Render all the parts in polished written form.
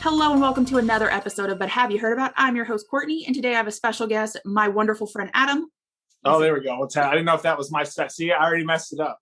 Hello and welcome to another episode of But Have You Heard About? I'm your host, Courtney, and today I have a special guest, my wonderful friend, Adam. Oh, there we go. I didn't know if that was my set. See, I already messed it up.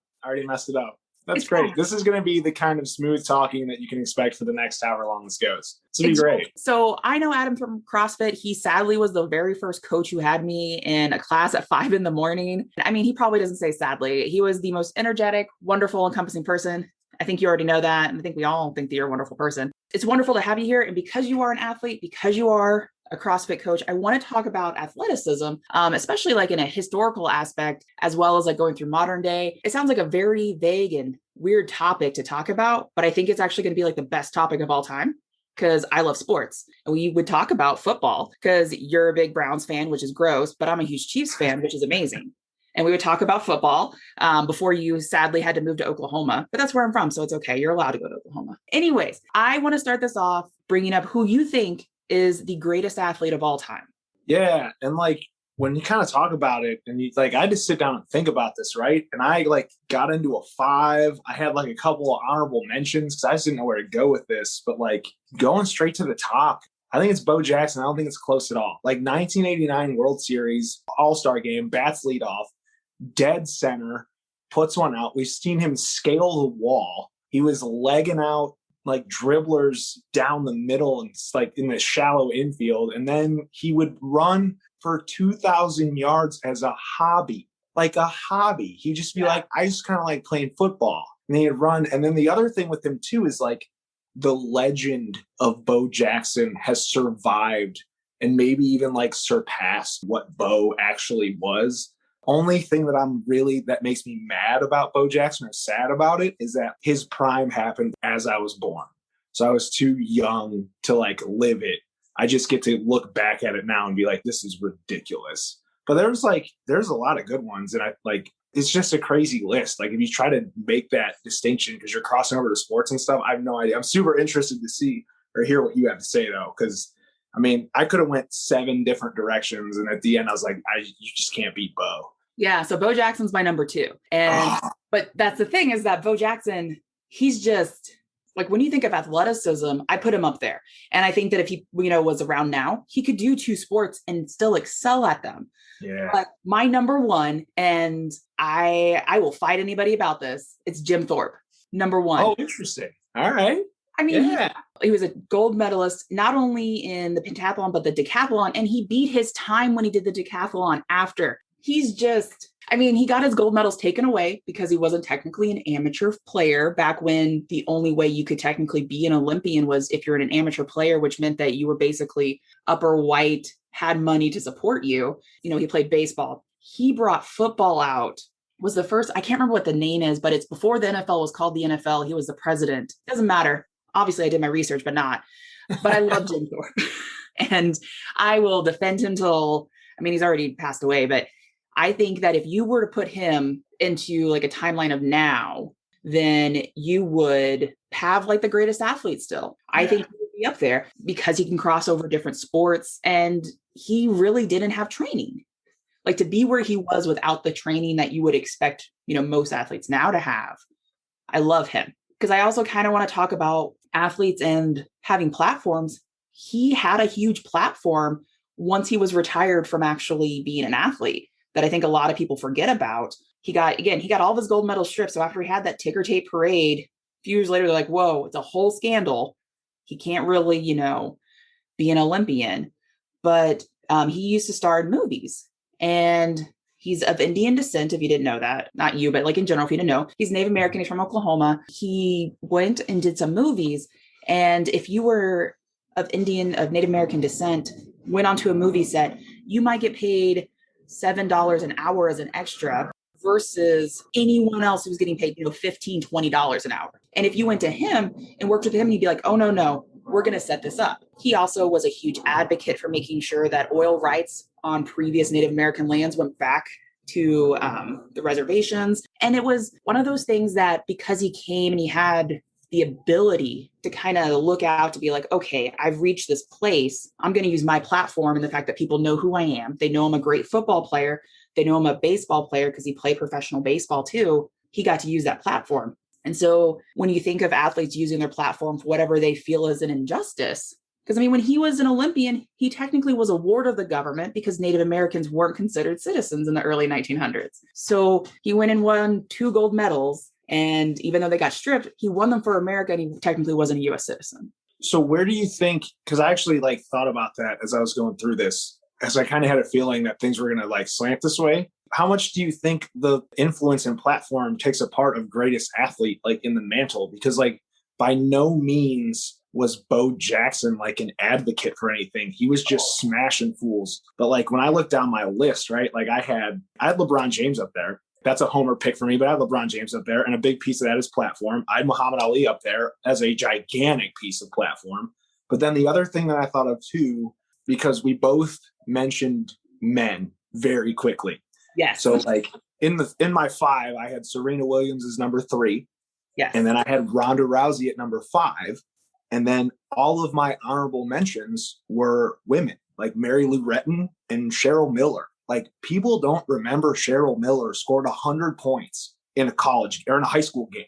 That's great. Fun. This is going to be the kind of smooth talking that you can expect for the next however long this goes. This will be great. So I know Adam from CrossFit. He sadly was the very first coach who had me in a class at 5 a.m. I mean, he probably doesn't say sadly. He was the most energetic, wonderful, encompassing person. I think you already know that. And I think we all think that you're a wonderful person. It's wonderful to have you here. And because you are an athlete, because you are a CrossFit coach, I want to talk about athleticism, especially like in a historical aspect, as well as like going through modern day. It sounds like a very vague and weird topic to talk about, but I think it's actually going to be like the best topic of all time because I love sports. And we would talk about football because you're a big Browns fan, which is gross, but I'm a huge Chiefs fan, which is amazing. And we would talk about football before you sadly had to move to Oklahoma. But that's where I'm from, so it's okay. You're allowed to go to Oklahoma. Anyways, I want to start this off bringing up who you think is the greatest athlete of all time. Yeah. And like when you kind of talk about it and you like, I had to sit down and think about this, right? And I like got into a 5. I had like a couple of honorable mentions because I just didn't know where to go with this. But like going straight to the top, I think it's Bo Jackson. I don't think it's close at all. Like 1989 World Series, All-Star game, bats lead off. Dead center, puts one out. We've seen him scale the wall. He was legging out like dribblers down the middle and like in the shallow infield. And then he would run for 2,000 yards as a hobby, like a hobby. He'd just be like, I just kind of like playing football. And he'd run. And then the other thing with him too is like the legend of Bo Jackson has survived and maybe even like surpassed what Bo actually was. Only thing that makes me mad about Bo Jackson or sad about it is that his prime happened as I was born. So I was too young to like live it. I just get to look back at it now and be like, this is ridiculous. But there's a lot of good ones. And it's just a crazy list. Like if you try to make that distinction because you're crossing over to sports and stuff, I have no idea. I'm super interested to see or hear what you have to say though. Cause I mean, I could have went 7 different directions. And at the end I was like, you just can't beat Bo. Yeah. So Bo Jackson's my number 2. But that's the thing is that Bo Jackson, he's just like, when you think of athleticism, I put him up there. And I think that if he, was around now, he could do 2 sports and still excel at them. Yeah. But my number 1, and I will fight anybody about this. It's Jim Thorpe, number 1. Oh, interesting. All right. I mean, he was a gold medalist, not only in the pentathlon, but the decathlon. And he beat his time when he did the decathlon after. He's just, he got his gold medals taken away because he wasn't technically an amateur player back when the only way you could technically be an Olympian was if you're an amateur player, which meant that you were basically upper white, had money to support you. He played baseball. He brought football out, was the first, I can't remember what the name is, but it's before the NFL was called the NFL. He was the president. Doesn't matter. Obviously I did my research, but I love Jim Thorpe. And I will defend him till, he's already passed away, but I think that if you were to put him into like a timeline of now, then you would have like the greatest athlete still. I think he would be up there because he can cross over different sports and he really didn't have training. Like to be where he was without the training that you would expect, most athletes now to have. I love him because I also kind of want to talk about athletes and having platforms. He had a huge platform once he was retired from actually being an athlete that I think a lot of people forget about. He got all of his gold medal strips. So after he had that ticker tape parade, a few years later, they're like, whoa, it's a whole scandal. He can't really, be an Olympian. But he used to star in movies. And he's of Indian descent, if you didn't know that. Not you, but like in general, if you didn't know. He's Native American. He's from Oklahoma. He went and did some movies. And if you were of Native American descent, went onto a movie set, you might get paid $7 an hour as an extra versus anyone else who's getting paid, $15, $20 an hour. And if you went to him and worked with him, he'd be like, oh, no, we're going to set this up. He also was a huge advocate for making sure that oil rights on previous Native American lands went back to the reservations. And it was one of those things that because he came and he had the ability to kind of look out to be like, okay, I've reached this place. I'm going to use my platform and the fact that people know who I am. They know I'm a great football player. They know I'm a baseball player because he played professional baseball too. He got to use that platform. And so when you think of athletes using their platform for whatever they feel is an injustice, because I mean, when he was an Olympian, he technically was a ward of the government because Native Americans weren't considered citizens in the early 1900s. So he went and won 2 gold medals. And even though they got stripped, he won them for America and he technically wasn't a US citizen. So where do you think, because I actually like thought about that as I was going through this, as I kind of had a feeling that things were going to like slant this way. How much do you think the influence and platform takes a part of greatest athlete, like in the mantle? Because like by no means was Bo Jackson like an advocate for anything. He was just smashing fools. But like when I looked down my list, right, like I had LeBron James up there. That's a homer pick for me, but I have LeBron James up there. And a big piece of that is platform. I had Muhammad Ali up there as a gigantic piece of platform. But then the other thing that I thought of too, because we both mentioned men very quickly. Yes. So like in my 5, I had Serena Williams as number 3. Yes. And then I had Ronda Rousey at number 5. And then all of my honorable mentions were women, like Mary Lou Retton and Cheryl Miller. Like people don't remember Cheryl Miller scored 100 points in a college or in a high school game.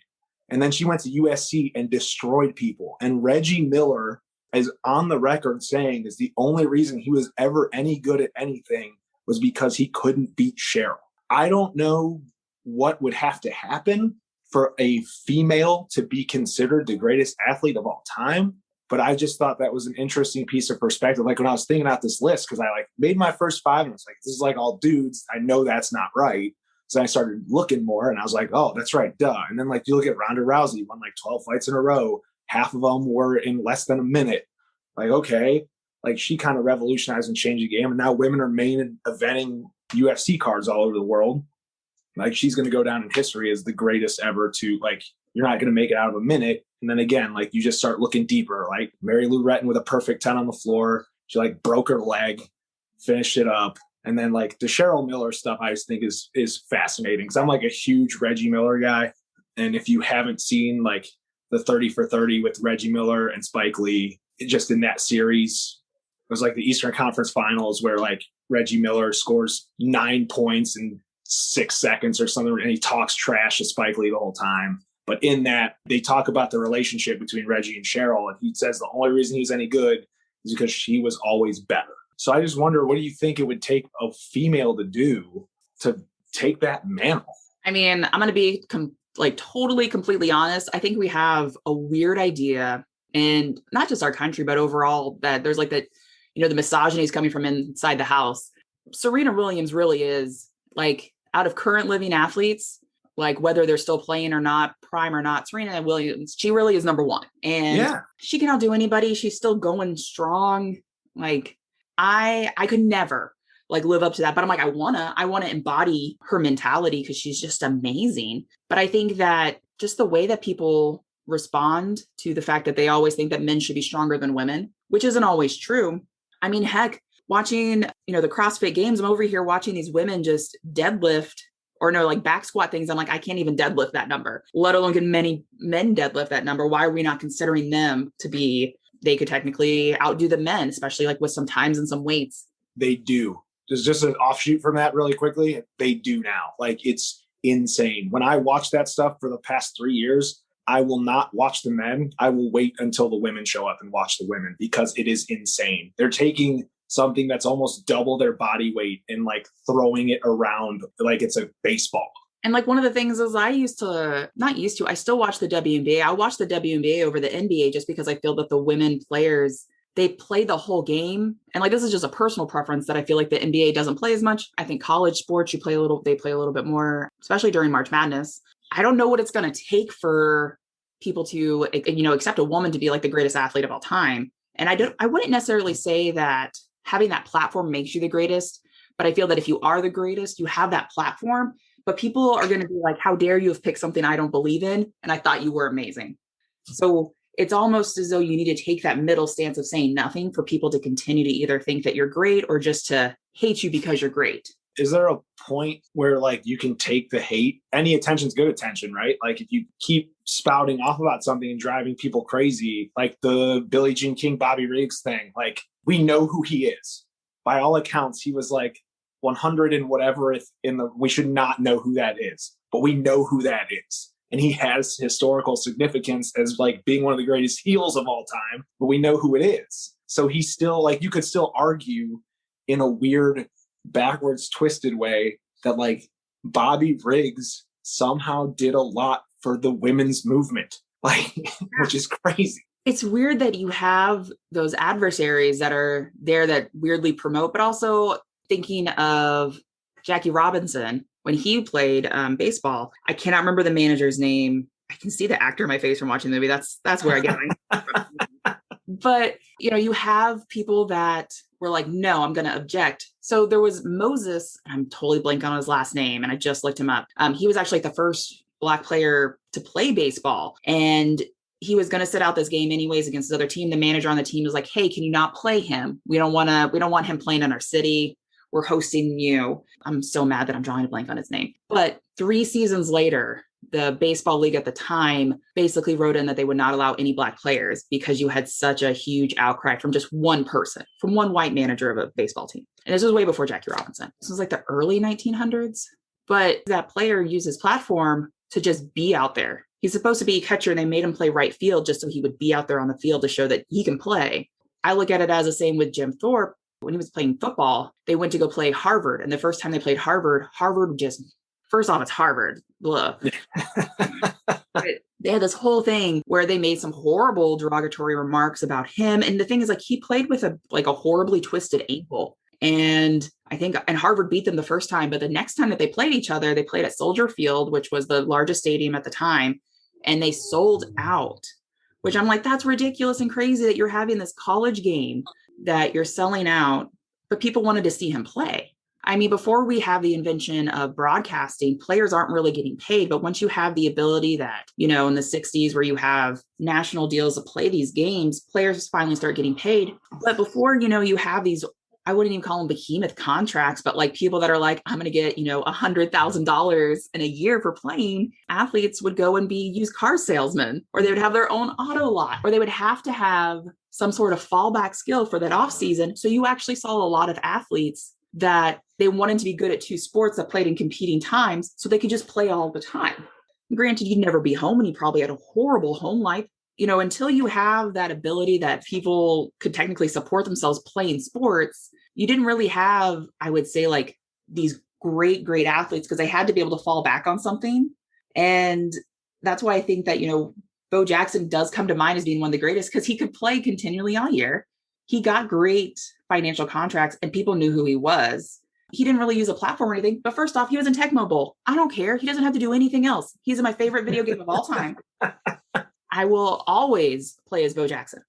And then she went to USC and destroyed people. And Reggie Miller is on the record saying is the only reason he was ever any good at anything was because he couldn't beat Cheryl. I don't know what would have to happen for a female to be considered the greatest athlete of all time. But I just thought that was an interesting piece of perspective. Like when I was thinking out this list, because I like made my first 5 and I was like, this is like all dudes. I know that's not right. So I started looking more and I was like, oh, that's right. Duh. And then like you look at Ronda Rousey, won like 12 fights in a row. Half of them were in less than a minute. Like, okay, like she kind of revolutionized and changed the game. And now women are main eventing UFC cards all over the world. Like she's going to go down in history as the greatest ever to like, you're not going to make it out of a minute. And then again, like you just start looking deeper, like Mary Lou Retton with a perfect 10 on the floor. She like broke her leg, finished it up. And then like the Cheryl Miller stuff, I just think is fascinating because I'm like a huge Reggie Miller guy. And if you haven't seen like the 30 for 30 with Reggie Miller and Spike Lee, just in that series, it was like the Eastern Conference Finals where like Reggie Miller scores 9 points in 6 seconds or something. And he talks trash to Spike Lee the whole time. But in that, they talk about the relationship between Reggie and Cheryl. And he says the only reason he's any good is because she was always better. So I just wonder, what do you think it would take a female to do to take that mantle? I mean, I'm going to be totally, completely honest. I think we have a weird idea, and not just our country, but overall, that there's like that, the misogyny is coming from inside the house. Serena Williams really is like, out of current living athletes, like whether they're still playing or not, prime or not, Serena Williams, she really is number 1. And she can outdo anybody. She's still going strong. Like I could never like live up to that, but I'm like, I want to embody her mentality because she's just amazing. But I think that just the way that people respond to the fact that they always think that men should be stronger than women, which isn't always true. I mean, heck, watching, the CrossFit games, I'm over here watching these women just deadlift or like back squat things. I'm like, I can't even deadlift that number, let alone can many men deadlift that number. Why are we not considering them to be, they could technically outdo the men, especially like with some times and some weights? They do. There's just an offshoot from that really quickly. They do now. Like it's insane. When I watch that stuff for the past 3 years, I will not watch the men. I will wait until the women show up and watch the women because it is insane. They're taking something that's almost double their body weight and like throwing it around like it's a baseball. And like one of the things is I still watch the WNBA. I watch the WNBA over the NBA just because I feel that the women players, they play the whole game. And like, this is just a personal preference that I feel like the NBA doesn't play as much. I think college sports, they play a little bit more, especially during March Madness. I don't know what it's going to take for people to, accept a woman to be like the greatest athlete of all time. And I wouldn't necessarily say that having that platform makes you the greatest, but I feel that if you are the greatest, you have that platform, but people are going to be like, how dare you have picked something I don't believe in? And I thought you were amazing. So it's almost as though you need to take that middle stance of saying nothing for people to continue to either think that you're great or just to hate you because you're great. Is there a point where like you can take the hate? Any attention's good attention, right? Like if you keep spouting off about something and driving people crazy, like the Billie Jean King, Bobby Riggs thing, like we know who he is. By all accounts, he was like 100 and whatever we should not know who that is, but we know who that is. and he has historical significance as like being one of the greatest heels of all time, but we know who it is. So he's still like, you could still argue in a weird, backwards, twisted way that like Bobby Riggs somehow did a lot for the women's movement, like, which is crazy. It's weird that you have those adversaries that are there that weirdly promote, but also thinking of Jackie Robinson when he played baseball. I cannot remember the manager's name. I can see the actor in my face from watching the movie. That's where I get my But, you have people that were like, no, I'm going to object. So there was Moses, I'm totally blanking on his last name, and I just looked him up. He was actually the first Black player to play baseball. And he was going to sit out this game anyways against his other team. The manager on the team was like, hey, can you not play him? We don't want him playing in our city. We're hosting you. I'm so mad that I'm drawing a blank on his name. But 3 seasons later, the baseball league at the time basically wrote in that they would not allow any Black players because you had such a huge outcry from just one person, from one white manager of a baseball team. And this was way before Jackie Robinson. This was like the early 1900s. But that player used his platform to just be out there. He's supposed to be a catcher, and they made him play right field just so he would be out there on the field to show that he can play. I look at it as the same with Jim Thorpe. When he was playing football, they went to go play Harvard. And the first time they played Harvard just, first off, it's Harvard. Blah. They had this whole thing where they made some horrible derogatory remarks about him. And the thing is, like, he played with a horribly twisted ankle. And Harvard beat them the first time, but the next time that they played each other, they played at Soldier Field, which was the largest stadium at the time. And they sold out, which I'm like, that's ridiculous and crazy that you're having this college game that you're selling out, but people wanted to see him play. I mean, before we have the invention of broadcasting, players aren't really getting paid. But once you have the ability that, in the 60s where you have national deals to play these games, players finally start getting paid. But before, you have these, I wouldn't even call them behemoth contracts, but like people that are like, I'm going to get, $100,000 in a year for playing. Athletes would go and be used car salesmen, or they would have their own auto lot, or they would have to have some sort of fallback skill for that off season. So you actually saw a lot of athletes that they wanted to be good at 2 sports that played in competing times so they could just play all the time. Granted, you'd never be home, and you probably had a horrible home life. Until you have that ability that people could technically support themselves playing sports, you didn't really have, I would say, like these great, great athletes, because they had to be able to fall back on something. And that's why I think that, Bo Jackson does come to mind as being one of the greatest, because he could play continually all year. He got great financial contracts and people knew who he was. He didn't really use a platform or anything, but first off, he was in Tecmo Bowl. I don't care. He doesn't have to do anything else. He's in my favorite video game of all time. I will always play as Bo Jackson.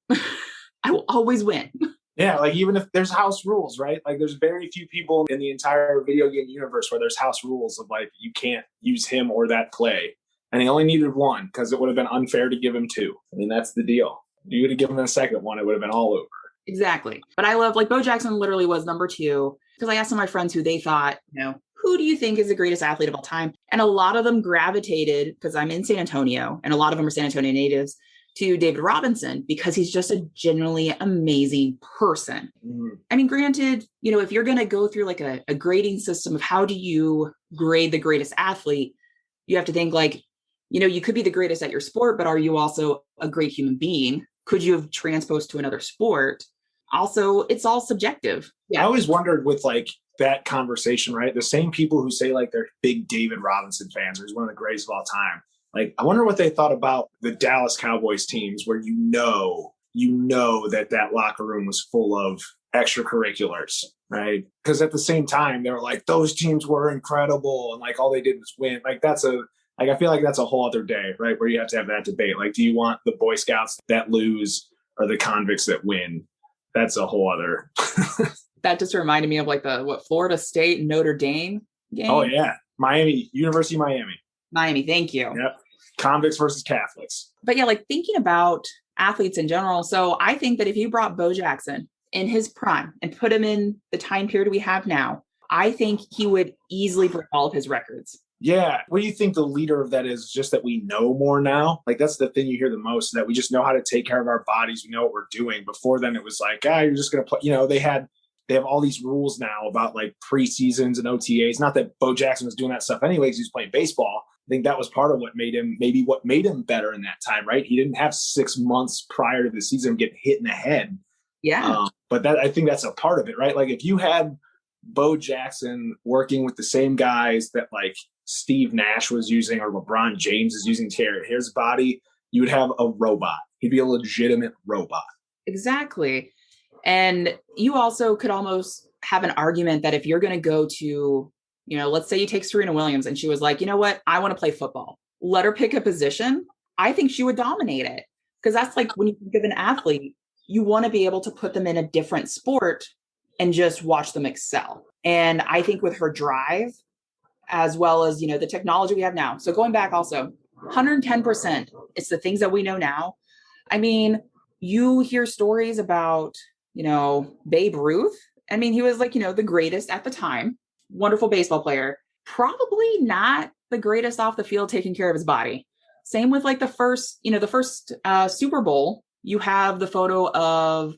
I will always win. Yeah, like even if there's house rules, right? Like there's very few people in the entire video game universe where there's house rules of like, you can't use him or that play. And he only needed 1 because it would have been unfair to give him 2. I mean, that's the deal. You would have given him a second one, it would have been all over. Exactly. But I love, like, Bo Jackson literally was number 2, because I asked some of my friends who they thought, who do you think is the greatest athlete of all time? And a lot of them gravitated, because I'm in San Antonio, and a lot of them are San Antonio natives, to David Robinson, because he's just a genuinely amazing person. I mean, granted, if you're going to go through like a grading system of how do you grade the greatest athlete, you have to think like, you could be the greatest at your sport, but are you also a great human being? Could you have transposed to another sport? Also, it's all subjective. Yeah. I always wondered with like that conversation, right? The same people who say like they're big David Robinson fans, or he's one of the greatest of all time. Like, I wonder what they thought about the Dallas Cowboys teams where that locker room was full of extracurriculars, right? Because at the same time, they were like, those teams were incredible. And like, all they did was win. Like, I feel like that's a whole other day, right? Where you have to have that debate. Like, do you want the Boy Scouts that lose or the convicts that win? That's a whole other. That just reminded me of like Florida State and Notre Dame game. Oh yeah. University of Miami. Miami. Thank you. Yep. Convicts versus Catholics. But yeah, like thinking about athletes in general. So I think that if you brought Bo Jackson in his prime and put him in the time period we have now, I think he would easily break all of his records. Yeah. What do you think the leader of that is? Just that we know more now? Like, that's the thing you hear the most, that we just know how to take care of our bodies. We know what we're doing. Before then, it was like, you're just going to play. They have all these rules now about like preseasons and OTAs. Not that Bo Jackson was doing that stuff anyway, because he was playing baseball. I think that was part of what made him better in that time, right? He didn't have 6 months prior to the season get hit in the head. Yeah. But I think that's a part of it, right? Like if you had Bo Jackson working with the same guys that like Steve Nash was using or LeBron James is using to tear his body, you would have a robot. He'd be a legitimate robot. Exactly. And you also could almost have an argument that if you're going to go to, let's say you take Serena Williams and she was like, you know what, I want to play football. Let her pick a position. I think she would dominate it. Because that's like when you think of an athlete, you want to be able to put them in a different sport and just watch them excel. And I think with her drive, as well as, the technology we have now. So going back also, 110%, it's the things that we know now. I mean, you hear stories about, Babe Ruth. I mean, he was like, the greatest at the time, wonderful baseball player, probably not the greatest off the field taking care of his body. Same with like the first Super Bowl, you have the photo of,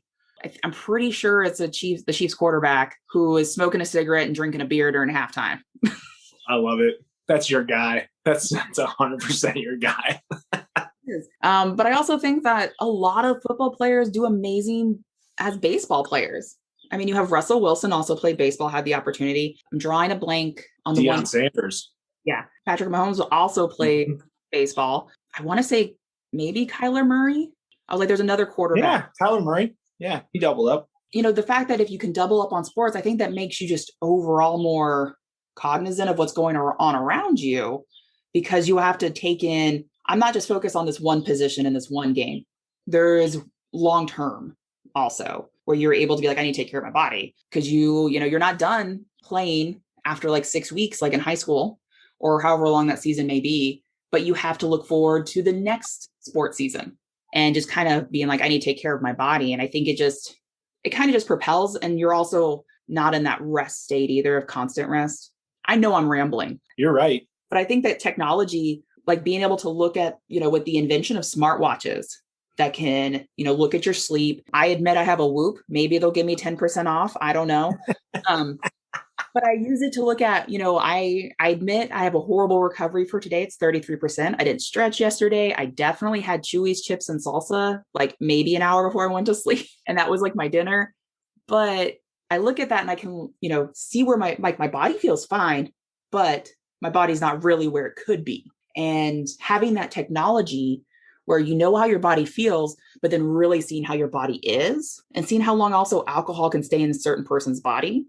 I'm pretty sure it's the Chiefs quarterback who is smoking a cigarette and drinking a beer during halftime. I love it. That's your guy. That's 100% your guy. But I also think that a lot of football players do amazing as baseball players. I mean, you have Russell Wilson also played baseball, had the opportunity. I'm drawing a blank on the Deion Sanders. Yeah. Patrick Mahomes also played baseball. I want to say maybe Kyler Murray. I was like, there's another quarterback. Yeah, Kyler Murray. Yeah, he doubled up. The fact that if you can double up on sports, I think that makes you just overall more cognizant of what's going on around you, because you have to take in, I'm not just focused on this one position in this one game. There is long term also where you're able to be like, I need to take care of my body, because you're not done playing after like 6 weeks, like in high school or however long that season may be, but you have to look forward to the next sports season and just kind of being like, I need to take care of my body. And I think it kind of just propels, and you're also not in that rest state either of constant rest. I know I'm rambling. You're right. But I think that technology, like being able to look at, with the invention of smartwatches that can, look at your sleep. I admit I have a Whoop. Maybe they'll give me 10% off. I don't know. But I use it to look at, I admit I have a horrible recovery for today. It's 33%. I didn't stretch yesterday. I definitely had Chewy's chips and salsa, like maybe an hour before I went to sleep. And that was like my dinner. But I look at that and I can, see where my body feels fine, but my body's not really where it could be. And having that technology where you know how your body feels, but then really seeing how your body is and seeing how long also alcohol can stay in a certain person's body,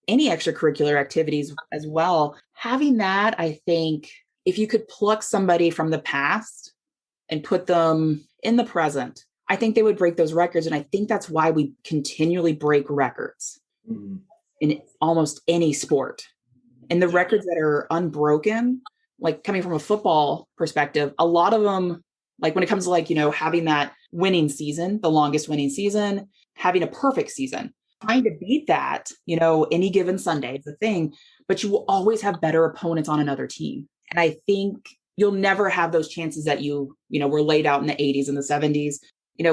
any extracurricular activities as well. Having that, I think if you could pluck somebody from the past and put them in the present, I think they would break those records. And I think that's why we continually break records in almost any sport. And the records that are unbroken, like coming from a football perspective, a lot of them, like when it comes to like, having that winning season, the longest winning season, having a perfect season, trying to beat that, any given Sunday, it's a thing, but you will always have better opponents on another team. And I think you'll never have those chances that were laid out in the 80s and the 70s.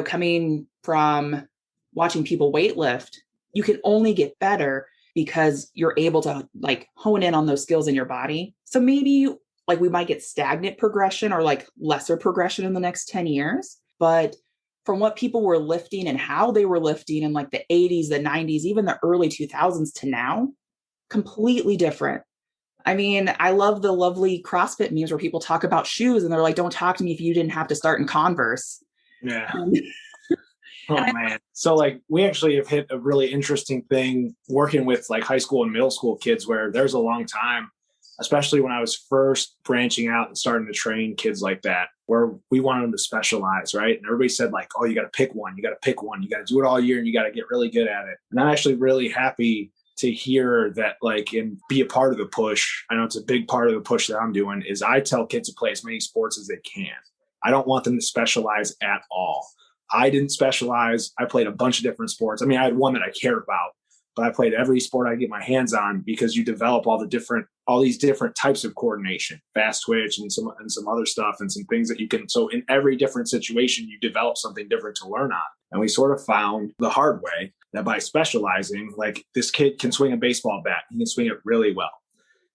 Coming from watching people weightlift, you can only get better because you're able to like hone in on those skills in your body. So maybe like we might get stagnant progression or like lesser progression in the next 10 years. But from what people were lifting and how they were lifting in like the 80s, the 90s, even the early 2000s to now, completely different. I mean, I love the lovely CrossFit memes where people talk about shoes and they're like, don't talk to me if you didn't have to start in Converse. Yeah. Oh man. So like we actually have hit a really interesting thing working with like high school and middle school kids, where there's a long time, especially when I was first branching out and starting to train kids like that, where we wanted them to specialize, right? And everybody said like, oh, you got to pick one, you got to do it all year and you got to get really good at it. And I'm actually really happy to hear that, like, and be a part of the push. I know it's a big part of the push that I'm doing is I tell kids to play as many sports as they can. I don't want them to specialize at all. I didn't specialize. I played a bunch of different sports. I mean, I had one that I cared about, but I played every sport I get my hands on, because you develop all these different types of coordination, fast twitch and some other stuff and some things that you can. So in every different situation, you develop something different to learn on. And we sort of found the hard way that by specializing, like this kid can swing a baseball bat. He can swing it really well.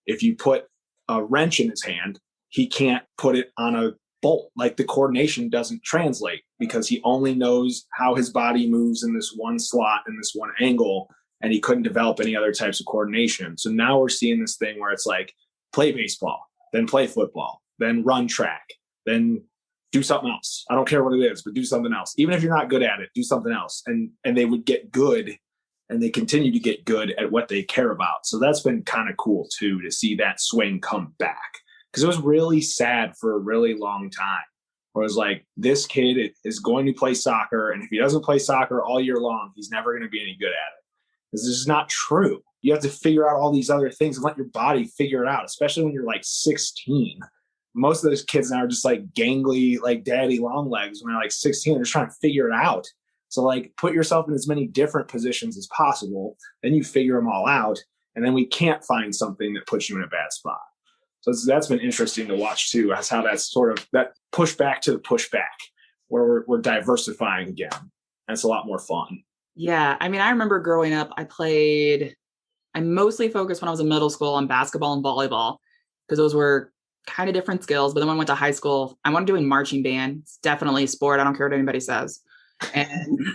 If you put a wrench in his hand, he can't put it on a bolt. Like the coordination doesn't translate because he only knows how his body moves in this one slot in this one angle, and he couldn't develop any other types of coordination. So now we're seeing this thing where it's like play baseball, then play football, then run track, then do something else. I don't care what it is, but do something else. Even if you're not good at it, do something else. And they would get good, and they continue to get good at what they care about. So that's been kind of cool too, to see that swing come back. Because it was really sad for a really long time. Where it was like, this kid is going to play soccer, and if he doesn't play soccer all year long, he's never going to be any good at it. This is not true. You have to figure out all these other things and let your body figure it out, especially when you're like 16. Most of those kids now are just like gangly, like daddy long legs when they're like 16. They're just trying to figure it out. So like put yourself in as many different positions as possible. Then you figure them all out. And then we can't find something that puts you in a bad spot. So that's been interesting to watch too, as how that's sort of that pushback to the pushback where we're diversifying again. And it's a lot more fun. Yeah. I mean, I remember growing up, I mostly focused when I was in middle school on basketball and volleyball because those were kind of different skills. But then when I went to high school, I wanted to do a marching band. It's definitely a sport. I don't care what anybody says. And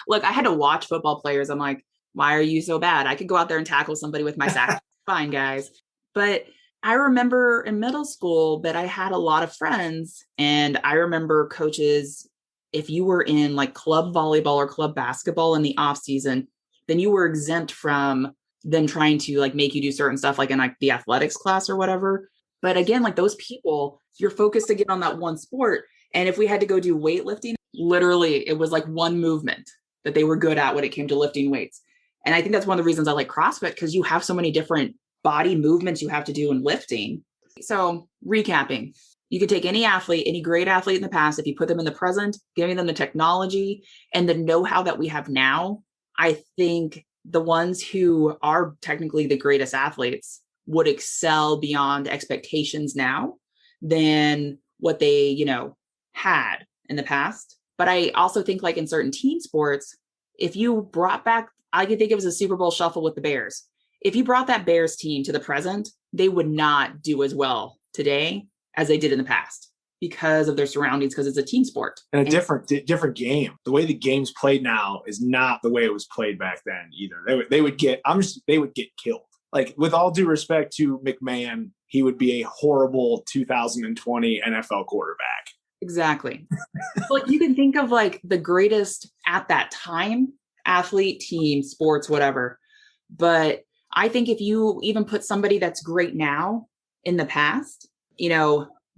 look, I had to watch football players. I'm like, why are you so bad? I could go out there and tackle somebody with my sack. Fine, guys. But I remember in middle school that I had a lot of friends, and I remember coaches, if you were in like club volleyball or club basketball in the off season, then you were exempt from them trying to like make you do certain stuff like in like the athletics class or whatever. But again, like those people, you're focused again on that one sport. And if we had to go do weightlifting, literally it was like one movement that they were good at when it came to lifting weights. And I think that's one of the reasons I like CrossFit, because you have so many different body movements you have to do in lifting. So recapping, you could take any athlete, any great athlete in the past, if you put them in the present, giving them the technology and the know-how that we have now, I think the ones who are technically the greatest athletes would excel beyond expectations now than what they, had in the past. But I also think like in certain team sports, if you brought back, I could think it was a Super Bowl shuffle with the Bears. If you brought that Bears team to the present, they would not do as well today as they did in the past because of their surroundings, because it's a team sport. And a different game. The way the game's played now is not the way it was played back then either. They would get killed. Like, with all due respect to McMahon, he would be a horrible 2020 NFL quarterback. Exactly. Like you can think of like the greatest at that time, athlete, team, sports, whatever. But I think if you even put somebody that's great now in the past,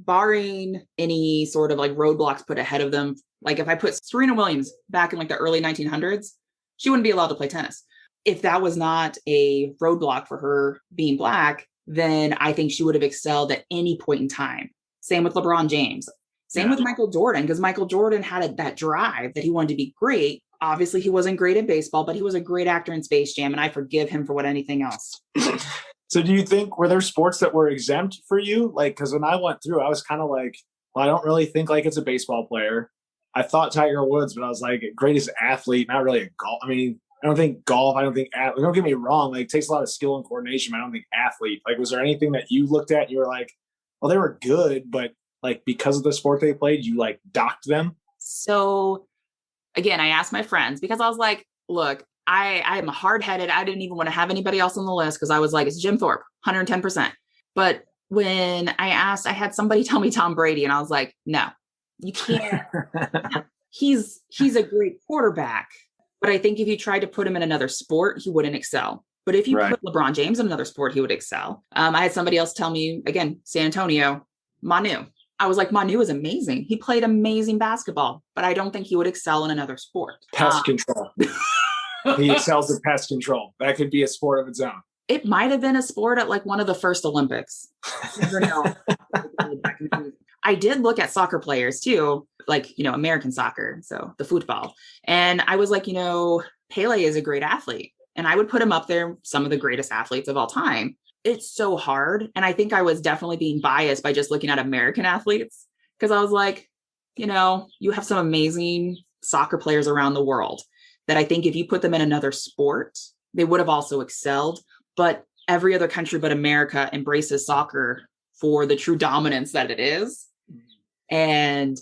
barring any sort of like roadblocks put ahead of them, like if I put Serena Williams back in like the early 1900s, she wouldn't be allowed to play tennis. If that was not a roadblock for her being Black, then I think she would have excelled at any point in time. Same with LeBron James. Same with Michael Jordan, because Michael Jordan had that drive that he wanted to be great. Obviously, he wasn't great in baseball, but he was a great actor in Space Jam, and I forgive him for anything else. So do you think, were there sports that were exempt for you? Like, because when I went through, I was kind of like, well, I don't really think like it's a baseball player. I thought Tiger Woods, but I was like, greatest athlete, not really a golf. I mean, I don't think golf. I don't think athlete. Don't get me wrong. Like, it takes a lot of skill and coordination, but I don't think athlete. Like, was there anything that you looked at and you were like, well, they were good, but like because of the sport they played, you like docked them? So again, I asked my friends because I was like, look, I am hard-headed. I didn't even want to have anybody else on the list because I was like, it's Jim Thorpe, 110%. But when I asked, I had somebody tell me Tom Brady, and I was like, no, you can't. He's a great quarterback. But I think if you tried to put him in another sport, he wouldn't excel. But if you put LeBron James in another sport, he would excel. I had somebody else tell me, again, San Antonio, Manu. I was like, Manu is amazing. He played amazing basketball, but I don't think he would excel in another sport. Pest control. He excels in pest control. That could be a sport of its own. It might have been a sport at like one of the first Olympics. I did look at soccer players too, like, American soccer. So the football. And I was like, Pele is a great athlete. And I would put him up there, some of the greatest athletes of all time. It's so hard. And I think I was definitely being biased by just looking at American athletes, because I was like, you have some amazing soccer players around the world that I think if you put them in another sport, they would have also excelled. But every other country but America embraces soccer for the true dominance that it is. And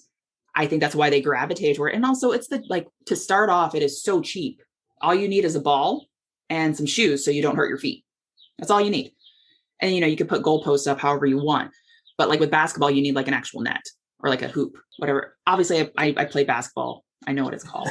I think that's why they gravitate toward it. And also it's the, like, to start off, it is so cheap. All you need is a ball and some shoes so you don't hurt your feet. That's all you need. And, you can put goalposts up however you want. But like with basketball, you need like an actual net or like a hoop, whatever. Obviously, I play basketball. I know what it's called.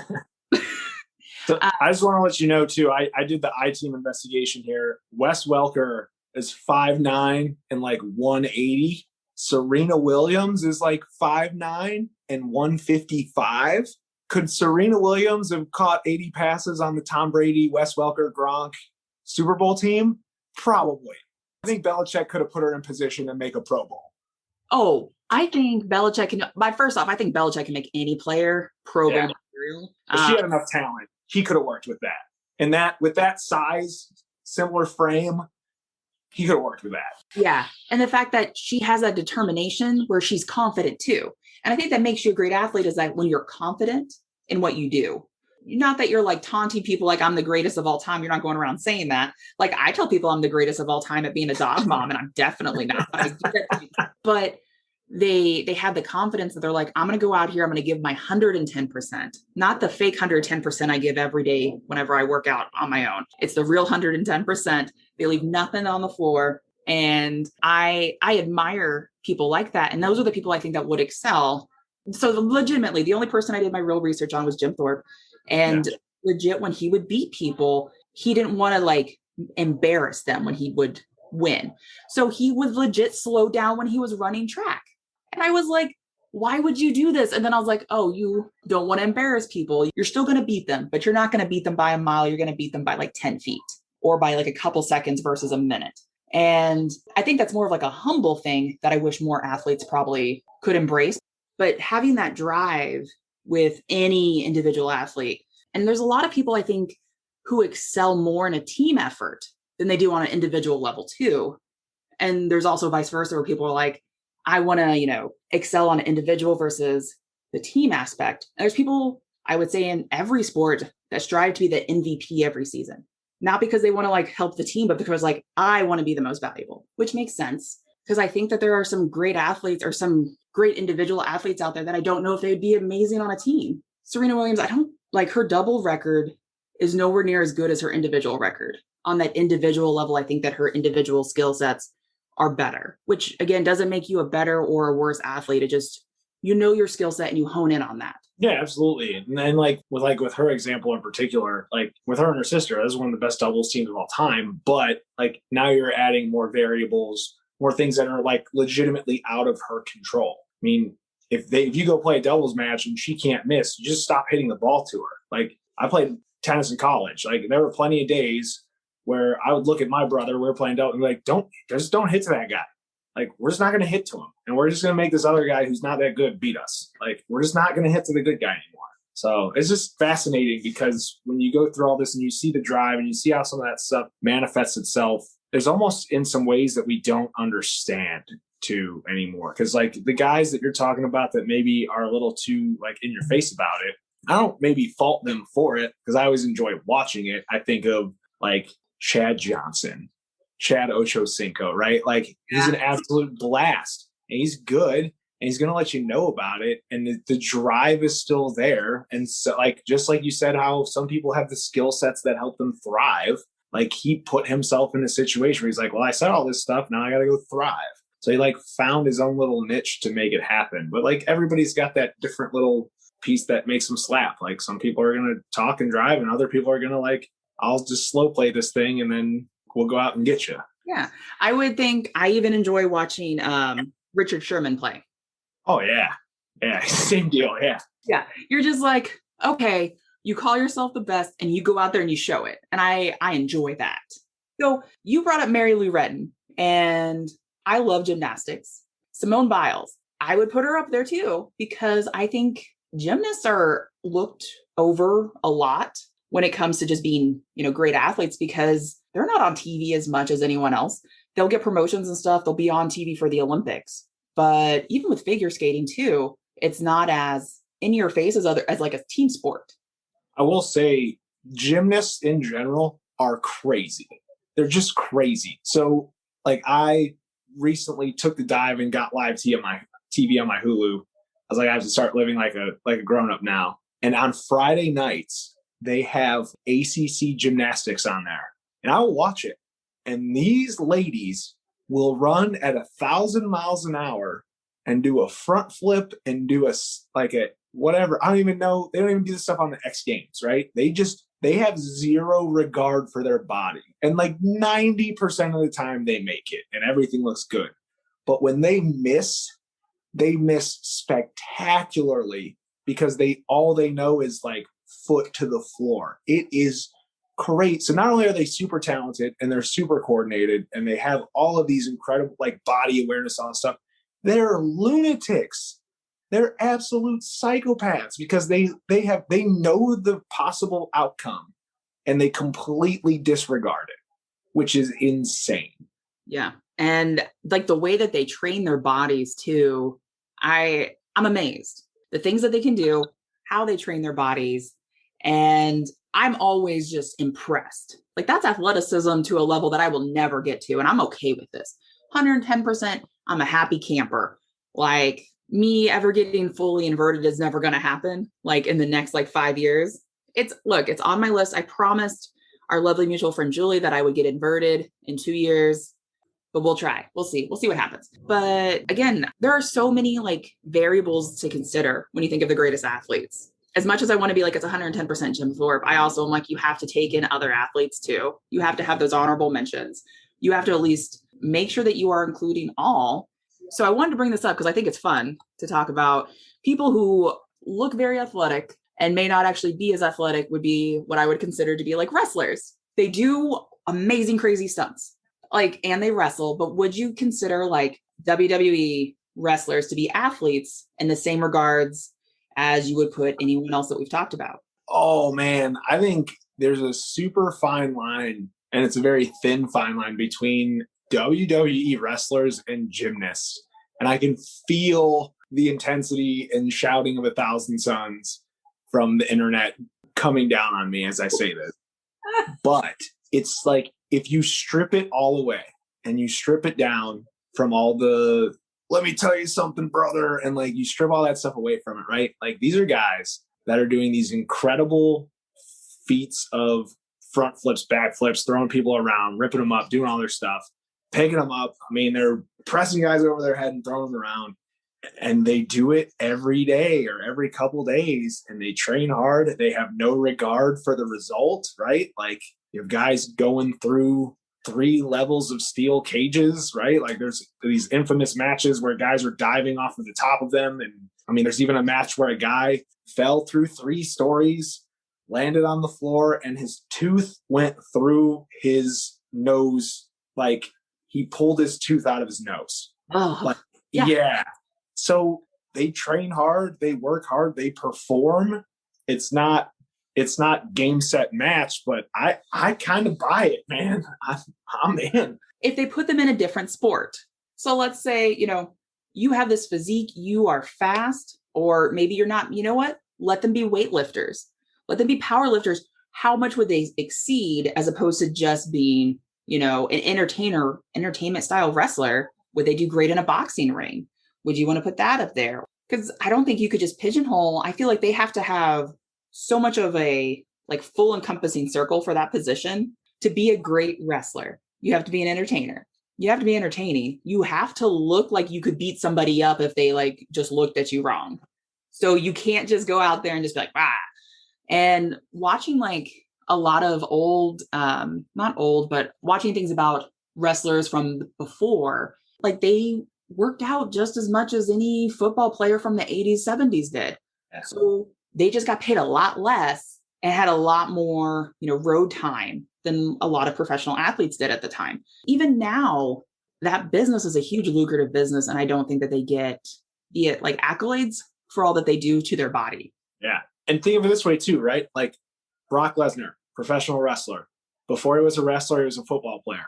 So I just want to let you know, too, I did the I-team investigation here. Wes Welker is 5'9" and like 180. Serena Williams is like 5'9" and 155. Could Serena Williams have caught 80 passes on the Tom Brady, Wes Welker, Gronk Super Bowl team? Probably. I think Belichick could have put her in position to make a Pro Bowl. Oh, I think Belichick can. But first off, I think Belichick can make any player Pro Bowl material. If she had enough talent, he could have worked with that. And that, with that size, similar frame, he could have worked with that. Yeah. And the fact that she has that determination where she's confident too. And I think that makes you a great athlete, is that when you're confident in what you do. Not that you're like taunting people like I'm the greatest of all time. You're not going around saying that. Like, I tell people I'm the greatest of all time at being a dog mom, and I'm definitely not. But they have the confidence that they're like, I'm going to go out here, I'm going to give my 110%, not the fake 110% I give every day whenever I work out on my own. It's the real 110%. They leave nothing on the floor. And I admire people like that. And those are the people I think that would excel. So legitimately, the only person I did my real research on was Jim Thorpe. And legit, when he would beat people, he didn't want to like embarrass them when he would win. So he would legit slow down when he was running track. And I was like, why would you do this? And then I was like, oh, you don't want to embarrass people. You're still going to beat them, but you're not going to beat them by a mile. You're going to beat them by like 10 feet or by like a couple seconds versus a minute. And I think that's more of like a humble thing that I wish more athletes probably could embrace. But having that drive with any individual athlete, and there's a lot of people I think who excel more in a team effort than they do on an individual level too. And there's also vice versa, where people are like, I want to, excel on an individual versus the team aspect. And there's people, I would say, in every sport that strive to be the MVP every season, not because they want to like help the team, but because like, I want to be the most valuable, which makes sense. Because I think that there are some great athletes or some great individual athletes out there that I don't know if they would be amazing on a team. Serena Williams, I don't like, her double record is nowhere near as good as her individual record. On that individual level, I think that her individual skill sets are better, which again, doesn't make you a better or a worse athlete. It just, your skill set and you hone in on that. Yeah, absolutely. And then with her example in particular, like with her and her sister, that's one of the best doubles teams of all time. But like now you're adding more variables, more things that are like legitimately out of her control. I mean, if you go play a doubles match and she can't miss, you just stop hitting the ball to her. Like, I played tennis in college. Like, there were plenty of days where I would look at my brother, we were playing doubles, and be like, don't hit to that guy. Like, we're just not going to hit to him. And we're just going to make this other guy who's not that good beat us. Like, we're just not going to hit to the good guy anymore. So it's just fascinating, because when you go through all this and you see the drive and you see how some of that stuff manifests itself, there's almost in some ways that we don't understand to anymore. Because like the guys that you're talking about that maybe are a little too like in your face about it, I don't maybe fault them for it, because I always enjoy watching it. I think of like Chad Johnson, Chad Ochocinco, right? Like, he's an absolute blast, and he's good, and he's going to let you know about it. And the drive is still there. And so, like, just like you said, how some people have the skill sets that help them thrive. Like, he put himself in a situation where he's like, well, I said all this stuff, now I got to go thrive. So he like found his own little niche to make it happen. But like, everybody's got that different little piece that makes them slap. Like, some people are going to talk and drive, and other people are going to like, I'll just slow play this thing and then we'll go out and get you. Yeah. I would think I even enjoy watching Richard Sherman play. Oh, yeah. Yeah. Same deal. Yeah. Yeah. You're just like, okay, you call yourself the best and you go out there and you show it. And I enjoy that. So you brought up Mary Lou Retton, and I love gymnastics. Simone Biles, I would put her up there too, because I think gymnasts are looked over a lot when it comes to just being, great athletes, because they're not on TV as much as anyone else. They'll get promotions and stuff. They'll be on TV for the Olympics. But even with figure skating too, it's not as in your face as like a team sport. I will say gymnasts in general are crazy. they're just crazy. So like I recently took the dive and got live TV on my Hulu. I was like, I have to start living like a grown up now. And on Friday nights, they have ACC gymnastics on there, and I will watch it. And these ladies will run at 1,000 miles an hour and do a front flip and do a whatever. I don't even know. They don't even do this stuff on the X Games, right? They have zero regard for their body. And like 90% of the time they make it and everything looks good. But when they miss spectacularly because all they know is like foot to the floor. It is great. So not only are they super talented and they're super coordinated and they have all of these incredible like body awareness on stuff, they're lunatics. They're absolute psychopaths because they know the possible outcome and they completely disregard it, which is insane. Yeah. And like the way that they train their bodies too, I'm amazed. The things that they can do, how they train their bodies. And I'm always just impressed. Like that's athleticism to a level that I will never get to. And I'm okay with this. 110%, I'm a happy camper. Like me ever getting fully inverted is never going to happen. Like in the next like 5 years, it's on my list. I promised our lovely mutual friend, Julie, that I would get inverted in 2 years, but we'll try. We'll see what happens. But again, there are so many like variables to consider when you think of the greatest athletes. As much as I want to be like, it's 110% Jim Thorpe, I also am like, you have to take in other athletes too. You have to have those honorable mentions. You have to at least make sure that you are including all. So I wanted to bring this up because I think it's fun to talk about people who look very athletic and may not actually be as athletic would be what I would consider to be like wrestlers. They do amazing, crazy stunts, like, and they wrestle, but would you consider like WWE wrestlers to be athletes in the same regards as you would put anyone else that we've talked about? Oh man, I think there's a super fine line, and it's a very thin fine line between WWE wrestlers and gymnasts. And I can feel the intensity and shouting of 1,000 suns from the internet coming down on me as I say this. But it's like, if you strip it all away and you strip it down from all the, let me tell you something, brother, and like you strip all that stuff away from it, right? Like these are guys that are doing these incredible feats of front flips, back flips, throwing people around, ripping them up, doing all their stuff, picking them up. I mean, they're pressing guys over their head and throwing them around. And they do it every day or every couple days, and they train hard. They have no regard for the result, right? Like you have guys going through 3 levels of steel cages, right? Like there's these infamous matches where guys are diving off of the top of them. And I mean, there's even a match where a guy fell through 3 stories, landed on the floor, and his tooth went through his nose. Like he pulled his tooth out of his nose. Oh, like, yeah. Yeah. So they train hard, they work hard, they perform. It's not game, set, match, but I kind of buy it, man. I'm in. If they put them in a different sport. So let's say, you have this physique, you are fast, or maybe you're not, you know what? Let them be weightlifters. Let them be power lifters. How much would they exceed as opposed to just being, an entertainment style wrestler? Would they do great in a boxing ring? Would you want to put that up there? Because I don't think you could just pigeonhole. I feel like they have to have so much of a like full encompassing circle for that position to be a great wrestler. You have to be an entertainer. You have to be entertaining. You have to look like you could beat somebody up if they like just looked at you wrong. So you can't just go out there and just be like, ah. And watching like a lot of old, not old, but watching things about wrestlers from before, like they worked out just as much as any football player from the 80s, 70s did. Yeah. So they just got paid a lot less and had a lot more, road time than a lot of professional athletes did at the time. Even now, that business is a huge lucrative business. And I don't think that they get, be it like accolades for all that they do to their body. Yeah. And think of it this way too, right? Like Brock Lesnar, professional wrestler. Before he was a wrestler, he was a football player.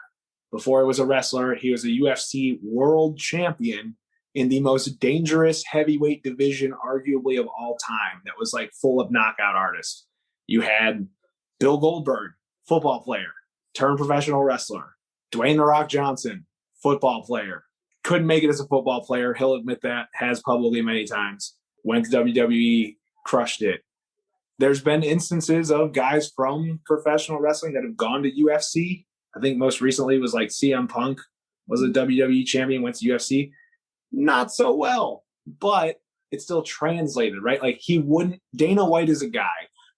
Before he was a wrestler, he was a UFC world champion in the most dangerous heavyweight division, arguably of all time, that was like full of knockout artists. You had Bill Goldberg, football player, turned professional wrestler. Dwayne The Rock Johnson, football player. Couldn't make it as a football player. He'll admit that, has publicly many times. Went to WWE, crushed it. There's been instances of guys from professional wrestling that have gone to UFC. I think most recently was like CM Punk was a WWE champion, went to UFC. Not so well, but it's still translated, right? Like Dana White is a guy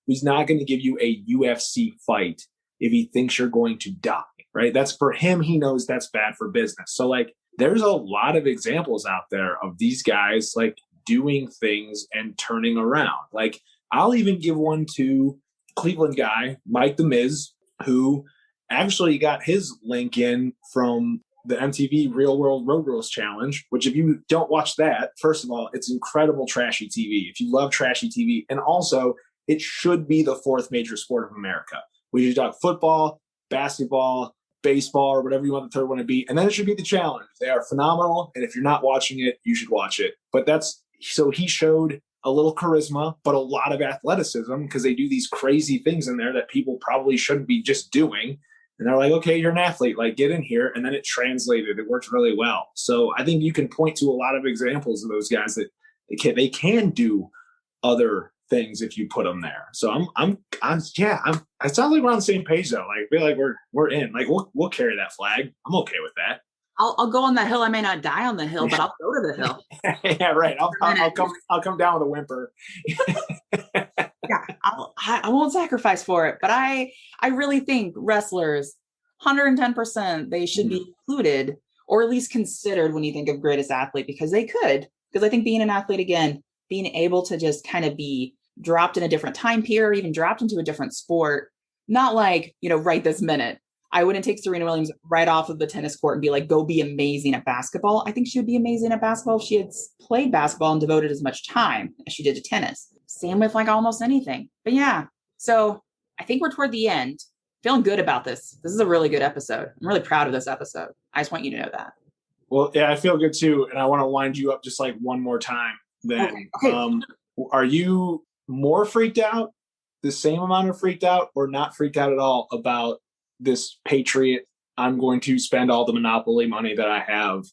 who's not going to give you a UFC fight if he thinks you're going to die, right? That's for him. He knows that's bad for business. So like, there's a lot of examples out there of these guys like doing things and turning around. Like I'll even give one to Cleveland guy, Mike the Miz, who actually got his link in from the MTV Real World Road Rules Challenge, which if you don't watch that, first of all, it's incredible trashy TV. If you love trashy TV, and also it should be the fourth major sport of America. We should talk football, basketball, baseball, or whatever you want the third one to be. And then it should be the challenge. They are phenomenal. And if you're not watching it, you should watch it. But so he showed a little charisma, but a lot of athleticism because they do these crazy things in there that people probably shouldn't be just doing. And they're like, okay, you're an athlete, like get in here. And then it translated. It worked really well. So I think you can point to a lot of examples of those guys that they can do other things if you put them there. So it sounds like we're on the same page though. Like I feel like we're in. Like we'll carry that flag. I'm okay with that. I'll go on that hill. I may not die on the hill, but I'll go to the hill. Yeah, right. I'll come down with a whimper. Yeah, I won't sacrifice for it, but I really think wrestlers, 110%, they should be included or at least considered when you think of greatest athlete because they could. Because I think being an athlete, again, being able to just kind of be dropped in a different time period or even dropped into a different sport, not like, right this minute. I wouldn't take Serena Williams right off of the tennis court and be like, go be amazing at basketball. I think she would be amazing at basketball if she had played basketball and devoted as much time as she did to tennis. Same with like almost anything. But yeah, so I think we're toward the end. Feeling good about this. This is a really good episode. I'm really proud of this episode. I just want you to know that. Well, yeah, I feel good too. And I want to wind you up just like one more time. Then, okay. Are you more freaked out, the same amount of freaked out, or not freaked out at all about this Patriot? I'm going to spend all the monopoly money that I have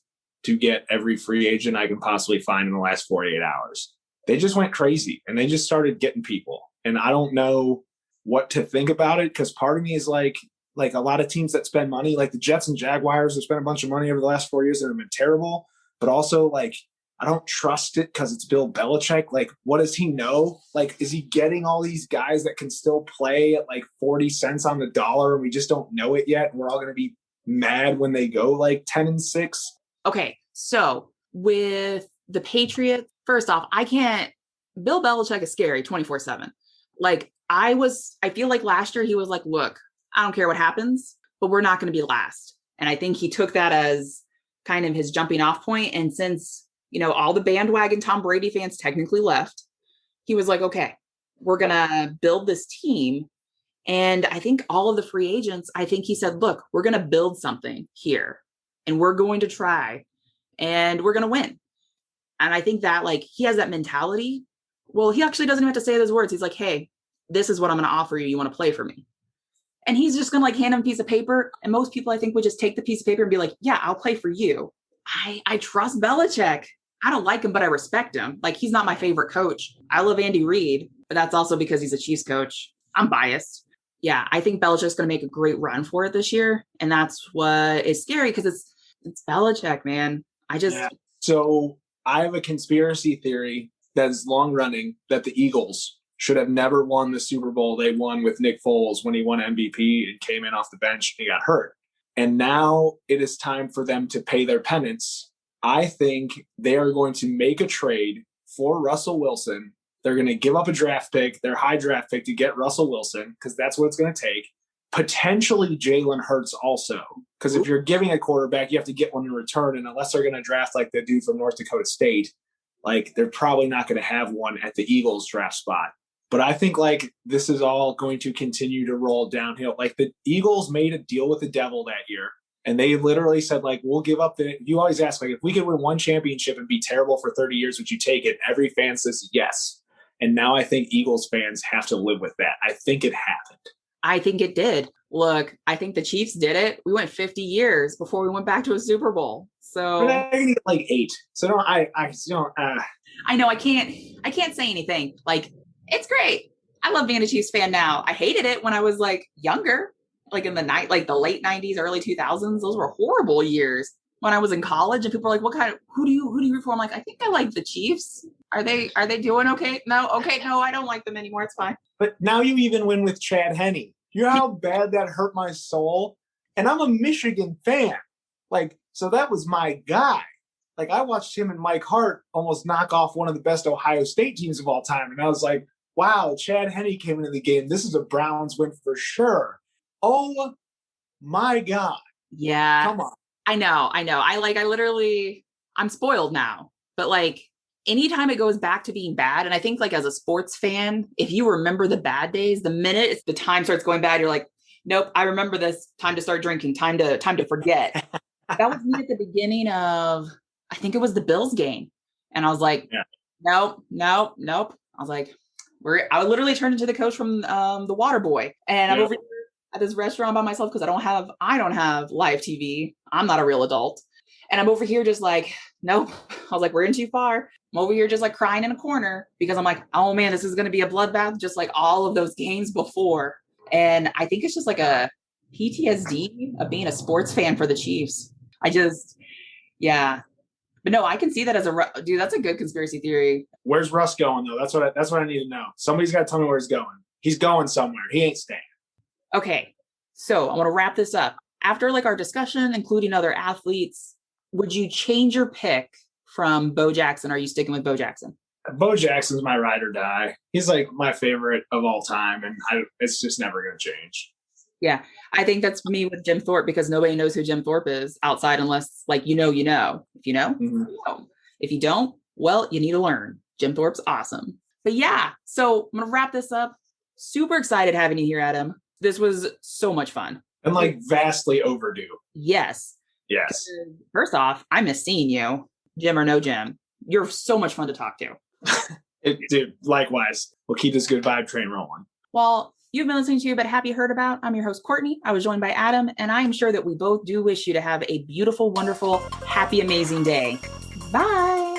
to get every free agent I can possibly find in the last 48 hours. They just went crazy and they just started getting people. And I don't know what to think about it because part of me is like a lot of teams that spend money, like the Jets and Jaguars have spent a bunch of money over the last 4 years that have been terrible. But also like, I don't trust it because it's Bill Belichick. Like, what does he know? Like, is he getting all these guys that can still play at like 40 cents on the dollar and we just don't know it yet? And we're all going to be mad when they go like 10-6. Okay. So with the Patriots, first off, Bill Belichick is scary 24/7. Like I feel like last year he was like, look, I don't care what happens, but we're not going to be last. And I think he took that as kind of his jumping off point. And since all the bandwagon Tom Brady fans technically left, he was like, okay, we're going to build this team. And I think all of the free agents, I think he said, look, we're going to build something here and we're going to try and we're going to win. And I think that like he has that mentality. Well, he actually doesn't even have to say those words. He's like, hey, this is what I'm going to offer you. You want to play for me? And he's just going to like hand him a piece of paper. And most people I think would just take the piece of paper and be like, yeah, I'll play for you. I trust Belichick. I don't like him, but I respect him. Like, he's not my favorite coach. I love Andy Reid, but that's also because he's a Chiefs coach. I'm biased. Yeah, I think Belichick's going to make a great run for it this year. And that's what is scary because it's Belichick, man. So I have a conspiracy theory that's long running that the Eagles should have never won the Super Bowl they won with Nick Foles when he won MVP and came in off the bench and he got hurt. And now it is time for them to pay their penance. I think they are going to make a trade for Russell Wilson. They're going to give up a draft pick, their high draft pick to get Russell Wilson, because that's what it's going to take. Potentially Jalen Hurts also, because if you're giving a quarterback, you have to get one in return. And unless they're going to draft like the dude from North Dakota State, like they're probably not going to have one at the Eagles draft spot. But I think like this is all going to continue to roll downhill. Like the Eagles made a deal with the devil that year. And they literally said, like, we'll give up you always ask, like, if we could win one championship and be terrible for 30 years, would you take it? Every fan says yes. And now I think Eagles fans have to live with that. I think it happened. I think it did. Look, I think the Chiefs did it. We went 50 years before we went back to a Super Bowl. But So I get like 8. So don't I don't I know I can't say anything. Like, it's great. I love being a Chiefs fan now. I hated it when I was like younger, like in the night, like the late 90s, early 2000s. Those were horrible years when I was in college and people were like, what kind of who do you root for? I'm like, I think I like the Chiefs. Are they doing okay? No, okay, no, I don't like them anymore. It's fine. but now you even win with Chad Henne. You know how bad that hurt my soul? And I'm a Michigan fan. Like, so that was my guy. Like, I watched him and Mike Hart almost knock off one of the best Ohio State teams of all time. And I was like, wow, Chad Henne came into the game. This is a Browns win for sure. Oh my God. Yeah. Come on. I know. I'm spoiled now. But like anytime it goes back to being bad, and I think like as a sports fan, if you remember the bad days, the minute the time starts going bad, you're like, nope, I remember this. Time to start drinking, time to forget. That was me at the beginning of, I think it was the Bills game. And I was like, Yeah. nope, nope, nope. I was like, I would literally turn into the coach from the Water Boy. And I'm Yeah. over here at this restaurant by myself because I don't have live TV. I'm not a real adult. And I'm over here just like, nope. I was like, we're in too far. I'm over here just like crying in a corner because I'm like, oh man, this is going to be a bloodbath, just like all of those games before. And I think it's just like a PTSD of being a sports fan for the Chiefs. Yeah. But no, I can see that as dude. That's a good conspiracy theory. Where's Russ going though? That's what I need to know. Somebody's got to tell me where he's going. He's going somewhere. He ain't staying. Okay, so I want to wrap this up. After like our discussion, including other athletes, would you change your pick from Bo Jackson? Are you sticking with Bo Jackson? Bo Jackson's my ride or die. He's like my favorite of all time, and it's just never going to change. Yeah, I think that's me with Jim Thorpe because nobody knows who Jim Thorpe is outside unless like you know. If you know, Mm-hmm. you know. If you don't, well, you need to learn. Jim Thorpe's awesome. But yeah, so I'm gonna wrap this up. Super excited having you here, Adam. This was so much fun. And like vastly overdue. Yes. Yes. First off, I miss seeing you, Jim or no Jim. You're so much fun to talk to. Dude, likewise. We'll keep this good vibe train rolling. Well, you've been listening to But Happy Heard About. I'm your host, Courtney. I was joined by Adam, and I am sure that we both do wish you to have a beautiful, wonderful, happy, amazing day. Bye.